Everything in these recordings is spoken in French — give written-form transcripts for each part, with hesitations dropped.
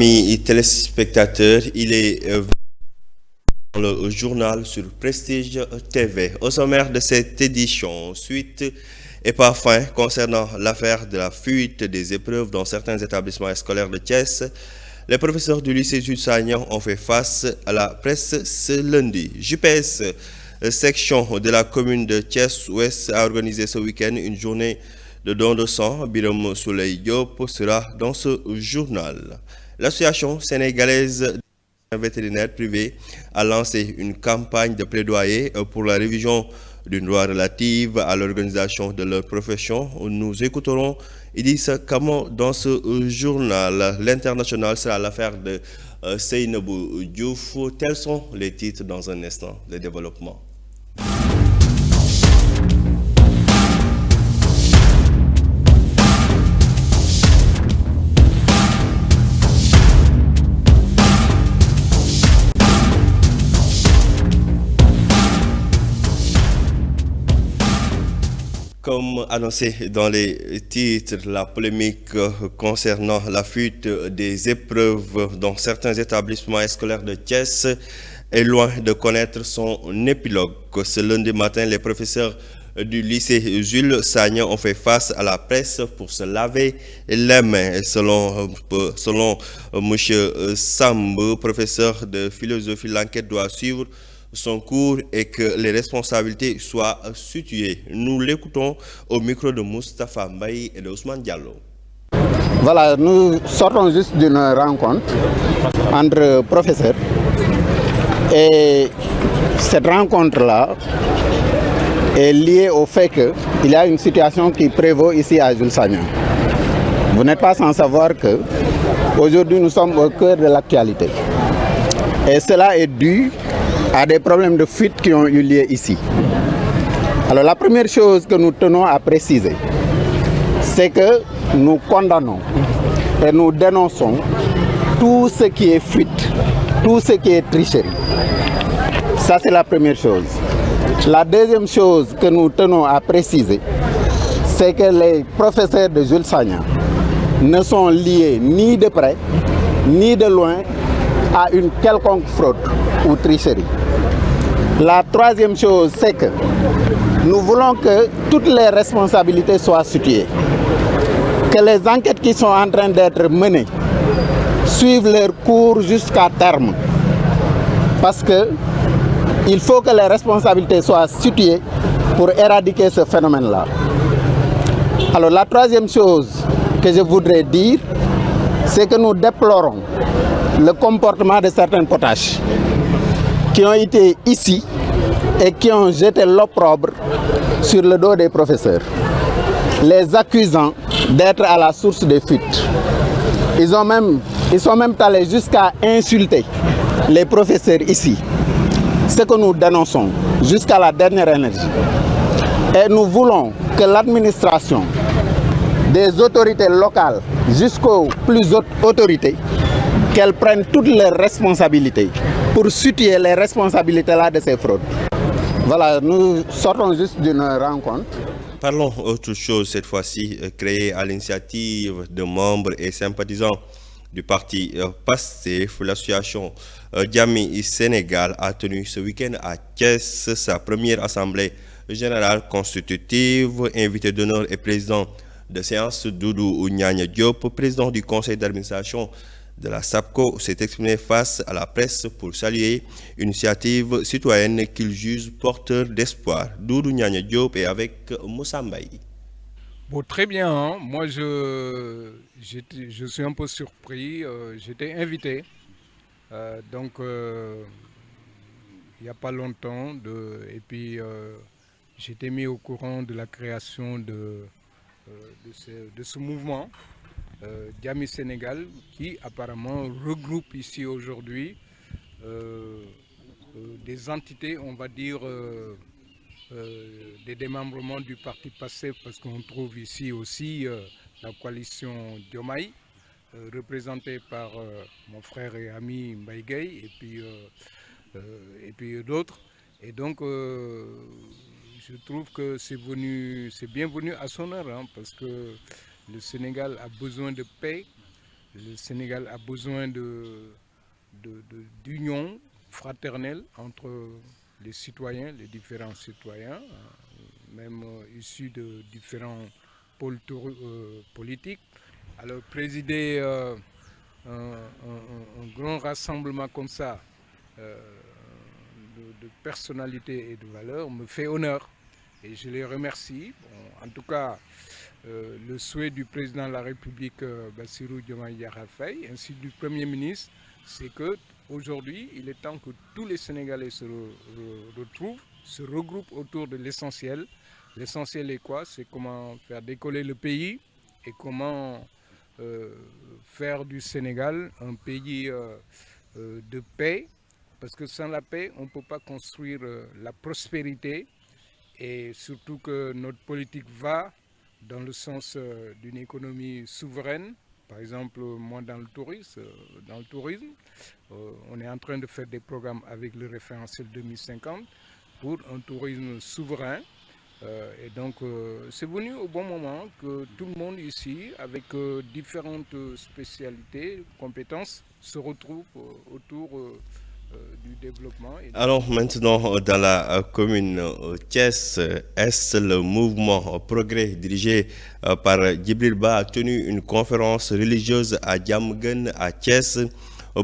Amis téléspectateurs, il est dans le journal sur Prestige TV. Au sommaire de cette édition, suite et parfum concernant l'affaire de la fuite des épreuves dans certains établissements scolaires de Thiès, les professeurs du lycée Jules Sagnan ont fait face à la presse ce lundi. JPS, section de la commune de Thiès-Ouest, a organisé ce week-end une journée de don de sang. Biram Souley Diop sera dans ce journal. L'association sénégalaise des vétérinaires privés a lancé une campagne de plaidoyer pour la révision d'une loi relative à l'organisation de leur profession. Nous écouterons Idrissa Kamo dans ce journal. L'international sera l'affaire de Seynabou Diouf. Tels sont les titres dans un instant de développement. Comme annoncé dans les titres, la polémique concernant la fuite des épreuves dans certains établissements scolaires de Thiès est loin de connaître son épilogue. Ce lundi matin, les professeurs du lycée Jules Sagnan ont fait face à la presse pour se laver les mains. Selon M. Sambe, professeur de philosophie, l'enquête doit suivre son cours et que les responsabilités soient situées. Nous l'écoutons au micro de Moustapha Mbaye et de Ousmane Diallo. Voilà, nous sortons juste d'une rencontre entre professeurs et cette rencontre-là est liée au fait qu'il y a une situation qui prévaut ici à Jules Sagnan. Vous n'êtes pas sans savoir que aujourd'hui nous sommes au cœur de l'actualité et cela est dû à des problèmes de fuite qui ont eu lieu ici. Alors la première chose que nous tenons à préciser, c'est que nous condamnons et nous dénonçons tout ce qui est fuite, tout ce qui est tricherie. Ça, c'est la première chose. La deuxième chose que nous tenons à préciser, c'est que les professeurs de Jules Sagnan ne sont liés ni de près, ni de loin à une quelconque fraude ou tricherie. La troisième chose, c'est que nous voulons que toutes les responsabilités soient situées, que les enquêtes qui sont en train d'être menées suivent leur cours jusqu'à terme, parce que il faut que les responsabilités soient situées pour éradiquer ce phénomène-là. Alors la troisième chose que je voudrais dire, c'est que nous déplorons le comportement de certains potaches qui ont été ici et qui ont jeté l'opprobre sur le dos des professeurs, les accusant d'être à la source des fuites. Ils sont même allés jusqu'à insulter les professeurs ici, ce que nous dénonçons jusqu'à la dernière énergie. Et nous voulons que l'administration, des autorités locales jusqu'aux plus hautes autorités, qu'elles prennent toutes leurs responsabilités pour situer les responsabilités là de ces fraudes. Voilà, nous sortons juste d'une rencontre. Parlons autre chose cette fois-ci, créée à l'initiative de membres et sympathisants du parti PASTEF. L'association Jami Sénégal a tenu ce week-end à Thiès sa première assemblée générale constitutive. Invité d'honneur et président de séance, Doudou Nyanya Diop, président du conseil d'administration de la SAPCO, s'est exprimé face à la presse pour saluer une initiative citoyenne qu'il juge porteur d'espoir. Doudou Nyanya Diop est avec Moussa Mbaye. Bon, très bien, hein. Moi je suis un peu surpris, j'étais invité, donc il n'y a pas longtemps, et puis j'étais mis au courant de la création de ce mouvement. Jami Sénégal, qui apparemment regroupe ici aujourd'hui des entités, on va dire, des démembrements du parti PASTEF, parce qu'on trouve ici aussi la coalition Diomaye, représentée par mon frère et ami Mbaye Gueye, et puis d'autres. Et donc, je trouve que c'est bienvenu à son heure, hein, parce que le Sénégal a besoin de paix, Le Sénégal a besoin d'union fraternelle entre les citoyens, les différents citoyens, même issus de différents pôles politiques. Alors présider un grand rassemblement comme ça de personnalités et de valeurs me fait honneur et je les remercie. Bon, en tout cas, le souhait du président de la République Bassirou Diomaye Diakhar Faye ainsi du Premier ministre, c'est que aujourd'hui, il est temps que tous les Sénégalais se retrouvent, se regroupent autour de l'essentiel. L'essentiel est quoi? C'est comment faire décoller le pays et comment faire du Sénégal un pays de paix. Parce que sans la paix, on ne peut pas construire la prospérité et surtout que notre politique va dans le sens d'une économie souveraine. Par exemple, moi dans le tourisme, on est en train de faire des programmes avec le référentiel 2050 pour un tourisme souverain. Et donc, c'est venu au bon moment que tout le monde ici, avec différentes spécialités, compétences, se retrouve autour du développement. Alors maintenant, dans la commune Thiès Est, le mouvement Progrès dirigé par Djibril Ba a tenu une conférence religieuse à Diamaguène à Thiès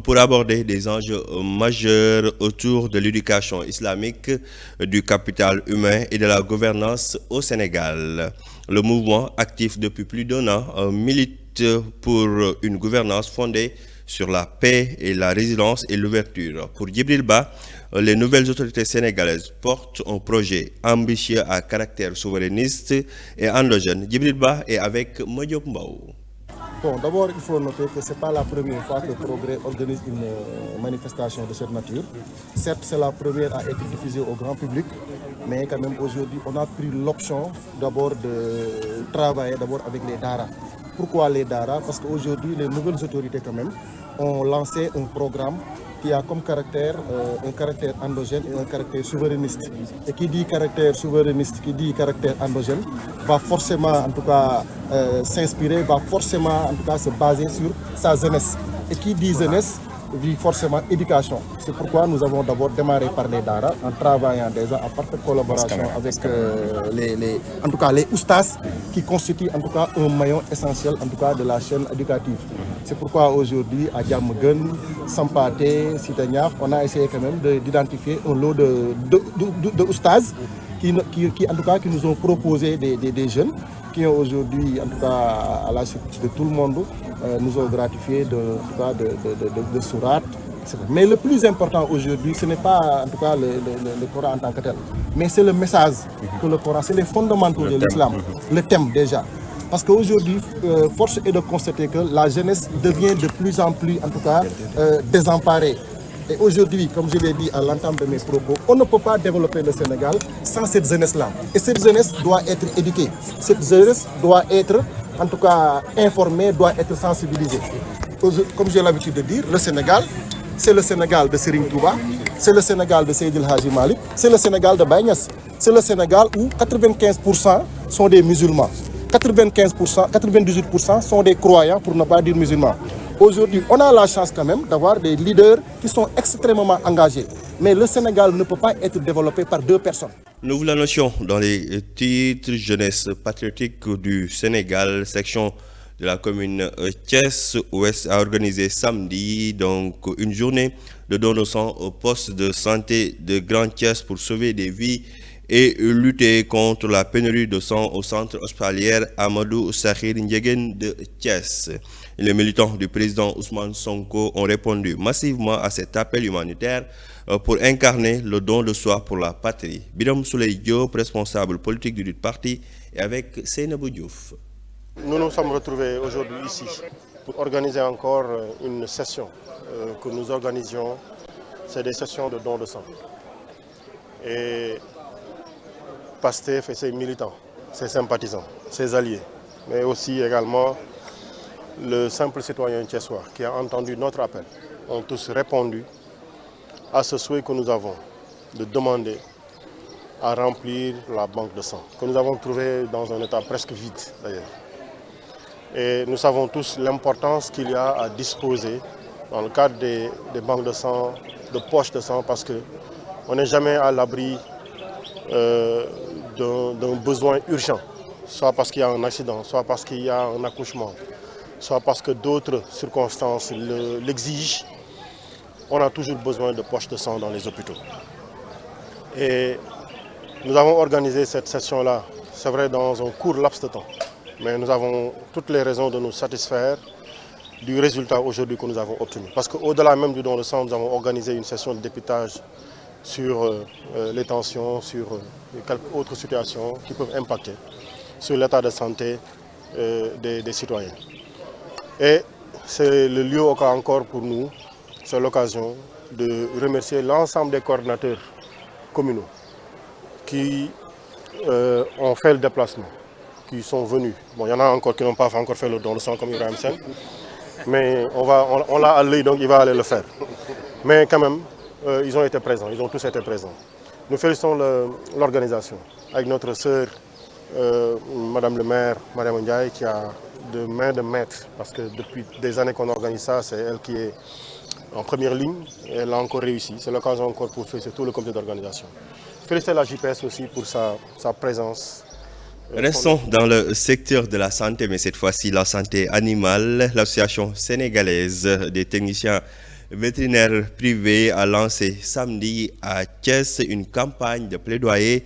pour aborder des enjeux majeurs autour de l'éducation islamique, du capital humain et de la gouvernance au Sénégal. Le mouvement, actif depuis plus d'1 an, milite pour une gouvernance fondée sur la paix et la résilience et l'ouverture. Pour Djibril Ba, les nouvelles autorités sénégalaises portent un projet ambitieux à caractère souverainiste et endogène. Djibril Ba est avec Modiop Mbao. Bon, d'abord, il faut noter que ce n'est pas la première fois que Progrès organise une manifestation de cette nature. Certes, c'est la première à être diffusée au grand public, mais quand même aujourd'hui, on a pris l'option d'abord de travailler d'abord avec les Dara. Pourquoi les Dara? Parce qu'aujourd'hui, les nouvelles autorités quand même ont lancé un programme qui a comme caractère un caractère endogène et un caractère souverainiste. Et qui dit caractère souverainiste, qui dit caractère endogène, va forcément en tout cas s'inspirer, va forcément en tout cas se baser sur sa jeunesse. Et qui dit jeunesse, dit forcément éducation. C'est pourquoi nous avons d'abord démarré par les Dara en travaillant déjà en parfaite collaboration avec en tout cas les oustas qui constituent en tout cas un maillon essentiel en tout cas de la chaîne éducative. C'est pourquoi aujourd'hui à Diamaguène, Sampaté, Citagnac, on a essayé quand même d'identifier un lot de oustas qui en tout cas qui nous ont proposé des jeunes qui ont aujourd'hui, en tout cas à la suite de tout le monde, nous ont gratifié de sourates, etc. Mais le plus important aujourd'hui, ce n'est pas en tout cas le Coran en tant que tel, mais c'est le message que le Coran, c'est les fondamentaux de l'islam, le thème déjà. Parce qu'aujourd'hui, force est de constater que la jeunesse devient de plus en plus, en tout cas, désemparée. Et aujourd'hui, comme je l'ai dit à l'entame de mes propos, on ne peut pas développer le Sénégal sans cette jeunesse-là. Et cette jeunesse doit être éduquée. Cette jeunesse doit être, en tout cas, informée, doit être sensibilisée. Comme j'ai l'habitude de dire, le Sénégal, c'est le Sénégal de Serigne Touba, c'est le Sénégal de Seydil Hadji Malick, c'est le Sénégal de Baye Niass. C'est le Sénégal où 95% sont des musulmans. 95%, 98% sont des croyants, pour ne pas dire musulmans. Aujourd'hui, on a la chance quand même d'avoir des leaders qui sont extrêmement engagés. Mais le Sénégal ne peut pas être développé par 2 personnes. Nous vous l'annoncions dans les titres jeunesse patriotique du Sénégal, section de la commune Thiès Ouest a organisé samedi donc une journée de don de sang au poste de santé de Grand Thiès pour sauver des vies et lutter contre la pénurie de sang au centre hospitalier Amadou Sakhir Ndiéguène de Thiès. Les militants du président Ousmane Sonko ont répondu massivement à cet appel humanitaire pour incarner le don de soi pour la patrie. Biram Souley Diop, responsable politique du parti, et avec Seynabou Diouf. Nous nous sommes retrouvés aujourd'hui ici pour organiser encore une session que nous organisions. C'est des sessions de don de sang. Et Pastef et ses militants, ses sympathisants, ses alliés, mais aussi également le simple citoyen thiessois qui a entendu notre appel, ont tous répondu à ce souhait que nous avons de demander à remplir la banque de sang, que nous avons trouvé dans un état presque vide d'ailleurs. Et nous savons tous l'importance qu'il y a à disposer dans le cadre des banques de sang, de poches de sang, parce qu'on n'est jamais à l'abri d'un besoin urgent, soit parce qu'il y a un accident, soit parce qu'il y a un accouchement, soit parce que d'autres circonstances l'exigent. On a toujours besoin de poches de sang dans les hôpitaux. Et nous avons organisé cette session-là, c'est vrai, dans un court laps de temps. Mais nous avons toutes les raisons de nous satisfaire du résultat aujourd'hui que nous avons obtenu. Parce qu'au-delà même du don de sang, nous avons organisé une session de dépistage sur les tensions, sur quelques autres situations qui peuvent impacter sur l'état de santé des citoyens. Et c'est le lieu encore pour nous, c'est l'occasion de remercier l'ensemble des coordinateurs communaux qui ont fait le déplacement, qui sont venus. Bon, il y en a encore qui n'ont pas encore fait le don de sang comme Ibrahim Sen, mais on l'a à l'œil, donc il va aller le faire. Mais quand même, ils ont été présents, ils ont tous été présents. Nous félicitons l'organisation avec notre sœur, Madame le maire, Madame Ndiaye, qui a de main de maître, parce que depuis des années qu'on organise ça, c'est elle qui est en première ligne, et elle a encore réussi. C'est l'occasion encore pour féliciter tout le comité d'organisation. Féliciter la JPS aussi pour sa présence. Restons dans le secteur de la santé, mais cette fois-ci la santé animale. L'association sénégalaise des techniciens vétérinaires privés a lancé samedi à Thiès une campagne de plaidoyer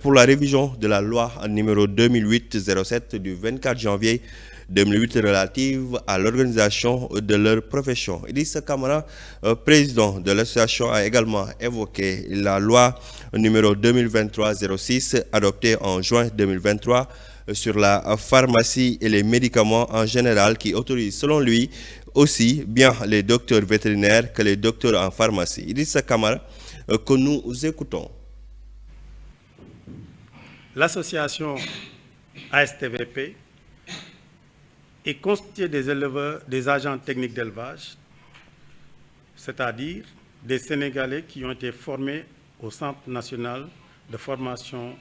pour la révision de la loi numéro 2008-07 du 24 janvier 2008 relative à l'organisation de leur profession. Idrissa Kamara, président de l'association, a également évoqué la loi numéro 2023-06 adoptée en juin 2023 sur la pharmacie et les médicaments en général qui autorise selon lui aussi bien les docteurs vétérinaires que les docteurs en pharmacie. Idrissa Kamara, que nous écoutons. L'association ASTVP est constituée des éleveurs, des agents techniques d'élevage, c'est-à-dire des Sénégalais qui ont été formés au Centre national de formation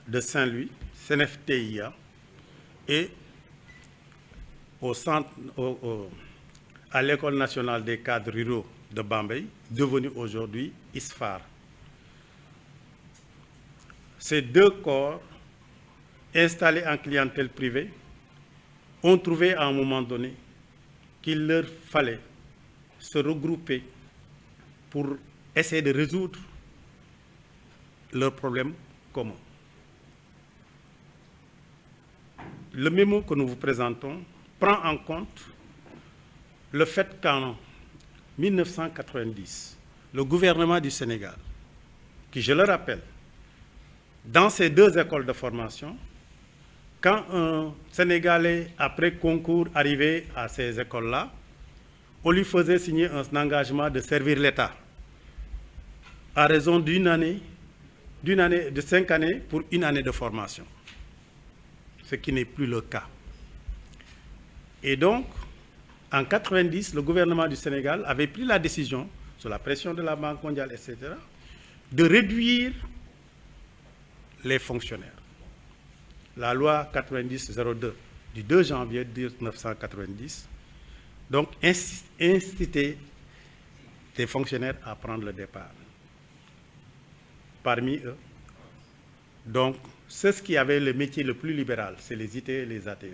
de Saint-Louis, CNFTIA, et à l'École nationale des cadres ruraux de Bambey, devenue aujourd'hui ISFAR. Ces deux corps, installés en clientèle privée, ont trouvé à un moment donné qu'il leur fallait se regrouper pour essayer de résoudre leurs problèmes communs. Le mémo que nous vous présentons prend en compte le fait qu'en 1990, le gouvernement du Sénégal, qui, je le rappelle, dans ces deux écoles de formation, quand un Sénégalais, après concours, arrivait à ces écoles-là, on lui faisait signer un engagement de servir l'État à raison de 5 années pour 1 année de formation, ce qui n'est plus le cas. Et donc, en 1990, le gouvernement du Sénégal avait pris la décision, sous la pression de la Banque mondiale, etc., de réduire les fonctionnaires. La loi 90-02 du 2 janvier 1990, donc incitait les fonctionnaires à prendre le départ. Parmi eux, donc, ceux qui avaient le métier le plus libéral, c'est les IT et les ATE.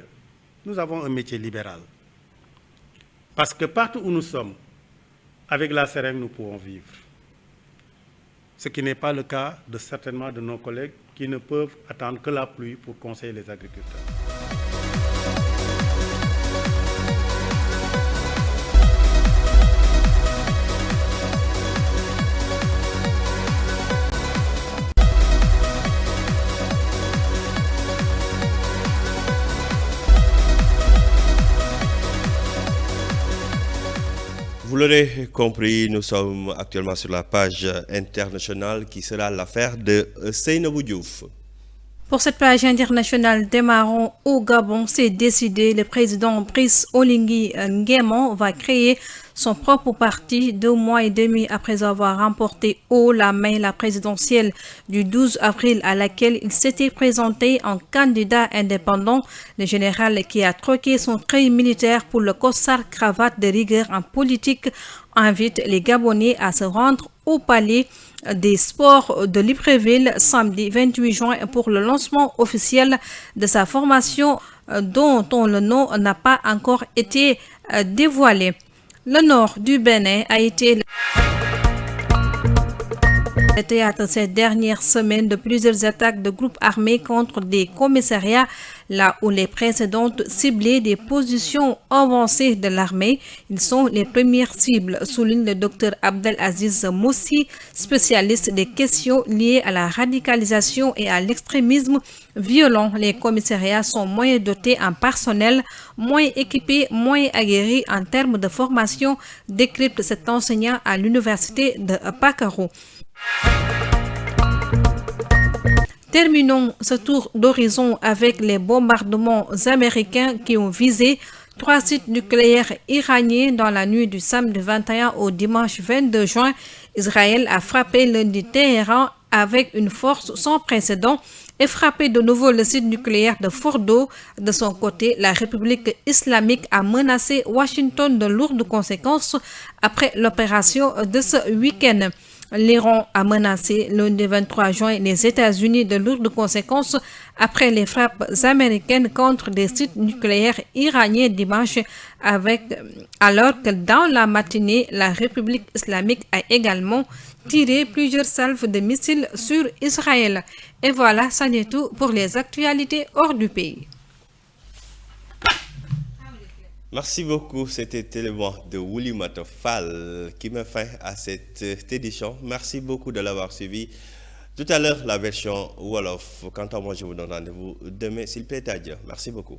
Nous avons un métier libéral. Parce que partout où nous sommes, avec la seringue, nous pouvons vivre. Ce qui n'est pas le cas de certainement de nos collègues qui ne peuvent attendre que la pluie pour conseiller les agriculteurs. Vous l'aurez compris, nous sommes actuellement sur la page internationale qui sera l'affaire de Seynabou Diouf. Pour cette page internationale, démarrons au Gabon. C'est décidé, le président Brice Oligui Nguema va créer son propre parti 2 mois et demi après avoir remporté haut la main la présidentielle du 12 avril à laquelle il s'était présenté en candidat indépendant. Le général qui a troqué son treillis militaire pour le costard cravate de rigueur en politique invite les Gabonais à se rendre au palais des sports de Libreville samedi 28 juin pour le lancement officiel de sa formation dont le nom n'a pas encore été dévoilé. Le nord du Bénin a été le théâtre ces dernières semaines de plusieurs attaques de groupes armés contre des commissariats, là où les précédentes ciblaient des positions avancées de l'armée. Ils sont les premières cibles, souligne le docteur Abdelaziz Moussi, spécialiste des questions liées à la radicalisation et à l'extrémisme violent. Les commissariats sont moins dotés en personnel, moins équipés, moins aguerris en termes de formation, décrypte cet enseignant à l'université de Pakaro. Terminons ce tour d'horizon avec les bombardements américains qui ont visé 3 sites nucléaires iraniens dans la nuit du samedi 21 au dimanche 22 juin. Israël a frappé lundi Téhéran avec une force sans précédent et frappé de nouveau le site nucléaire de Fordo. De son côté, la République islamique a menacé Washington de lourdes conséquences après l'opération de ce week-end. L'Iran a menacé lundi 23 juin les États-Unis de lourdes conséquences après les frappes américaines contre des sites nucléaires iraniens dimanche, alors que dans la matinée, la République islamique a également tiré plusieurs salves de missiles sur Israël. Et voilà, ça n'est tout pour les actualités hors du pays. Merci beaucoup. C'était l'élément de Oulimata Fall qui met fin à cette édition. Merci beaucoup de l'avoir suivi. Tout à l'heure, la version Wolof. Quant à moi, je vous donne rendez-vous demain, s'il plaît à Dieu. Merci beaucoup.